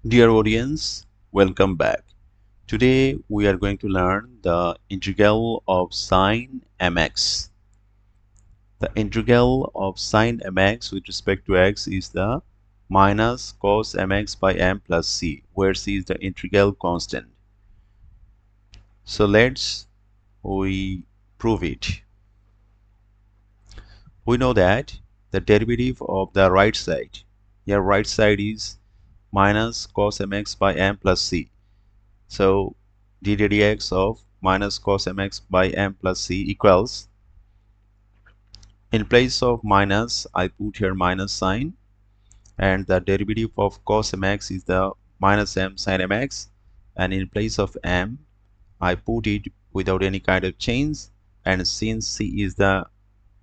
Dear audience, welcome back. Today we are going to learn the integral of sine mx. The integral of sine mx with respect to x is the minus cos mx by m plus c, where c is the integral constant. So we prove it. We know that the derivative of the right side, here right side is minus cos mx by m plus c. So d dx of minus cos mx by m plus c equals, in place of minus I put here minus sign, and the derivative of cos mx is the minus m sin mx, and in place of m I put it without any kind of change, and since c is the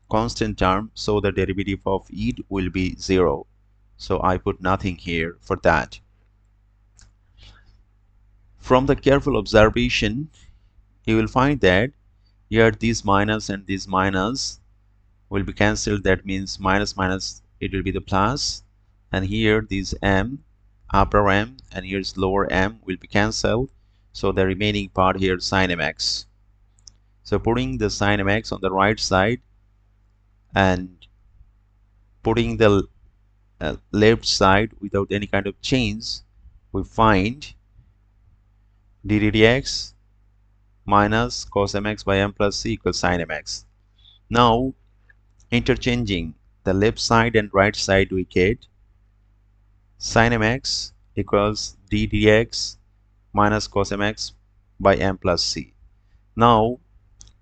constant term, so the derivative of it will be 0. So I put nothing here for that. From the careful observation, you will find that here this minus and this minus will be cancelled. That means minus minus, it will be the plus, and here this m, upper m, and here's lower m will be cancelled. So the remaining part here sin mx. So putting the sin mx on the right side and putting the left side without any kind of change, we find d dx minus cos mx by m plus c equals sin mx. Now interchanging the left side and right side, we get sin mx equals d dx minus cos mx by m plus c. Now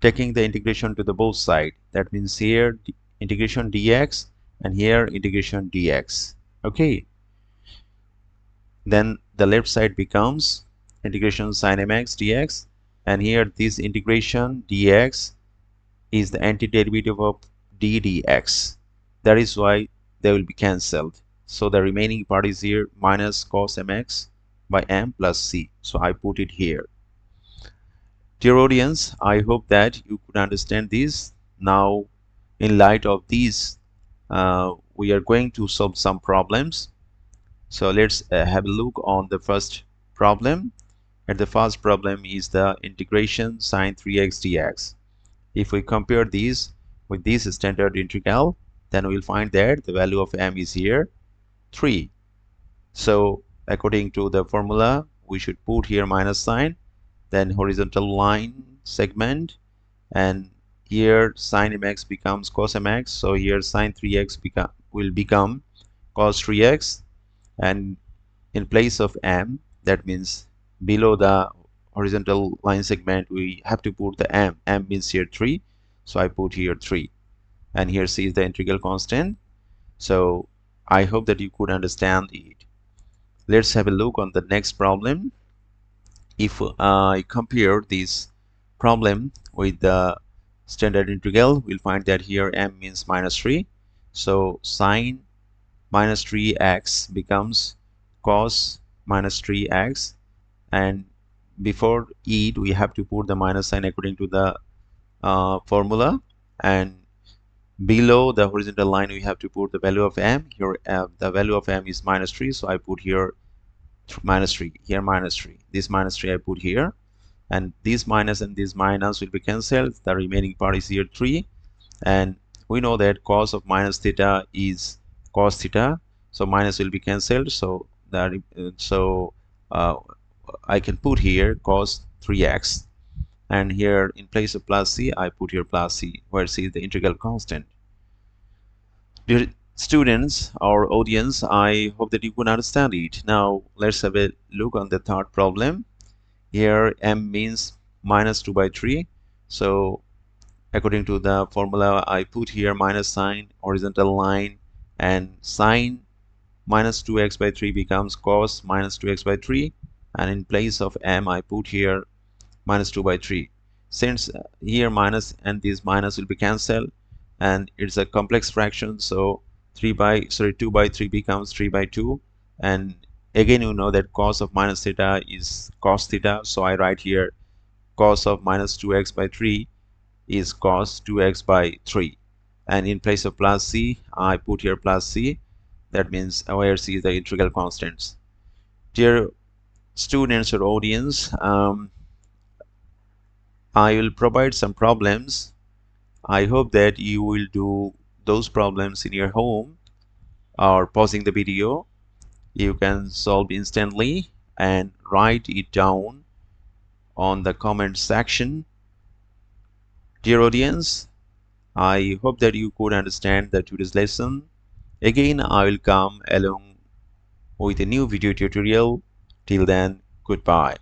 taking the integration to the both side, that means here integration dx and here integration dx. Okay, then the left side becomes integration sin mx dx, and here this integration dx is the antiderivative of d dx. That is why they will be cancelled. So the remaining part is here minus cos mx by m plus c. So I put it here. Dear audience, I hope that you could understand this. Now, in light of these, we are going to solve some problems. So let's have a look on the first problem. And the first problem is the integration sine 3x dx. If we compare these with this standard integral, then we'll find that the value of m is here 3. So according to the formula, we should put here minus sign, then horizontal line segment, and here sin mx becomes cos mx. So here sin 3x will become cos 3x, and in place of m, that means below the horizontal line segment, we have to put the m. M means here 3, so I put here 3, and here c is the integral constant. So I hope that you could understand it. Let's have a look on the next problem. If I compare this problem with the standard integral, we'll find that here m means minus 3. So sine minus 3x becomes cos minus 3x, and before it we have to put the minus sign according to the formula, and below the horizontal line we have to put the value of m. Here the value of m is minus 3, so I put here minus 3, here minus 3, this minus 3 I put here, and this minus and this minus will be cancelled. The remaining part is here 3, and we know that cos of minus theta is cos theta, so minus will be cancelled. So that I can put here cos 3x, and here in place of plus c I put here plus c, where c is the integral constant. Dear students or audience, I hope that you can understand it. Now let's have a look on the third problem. Here m means minus 2 by 3, so according to the formula I put here minus sign, horizontal line, and sine minus 2x by 3 becomes cos minus 2x by 3, and in place of m I put here minus 2 by 3. Since here minus and this minus will be cancelled, and it's a complex fraction, so 2 by 3 becomes 3 by 2, and again you know that cos of minus theta is cos theta, so I write here cos of minus 2x by 3 is cos 2x by 3, and in place of plus c I put here plus c. That means where c is the integral constants. Dear students or audience, I will provide some problems. I hope that you will do those problems in your home or pausing the video. You can solve instantly and write it down on the comment section. Dear audience, I hope that you could understand the today's lesson. Again, I will come along with a new video tutorial. Till then, goodbye.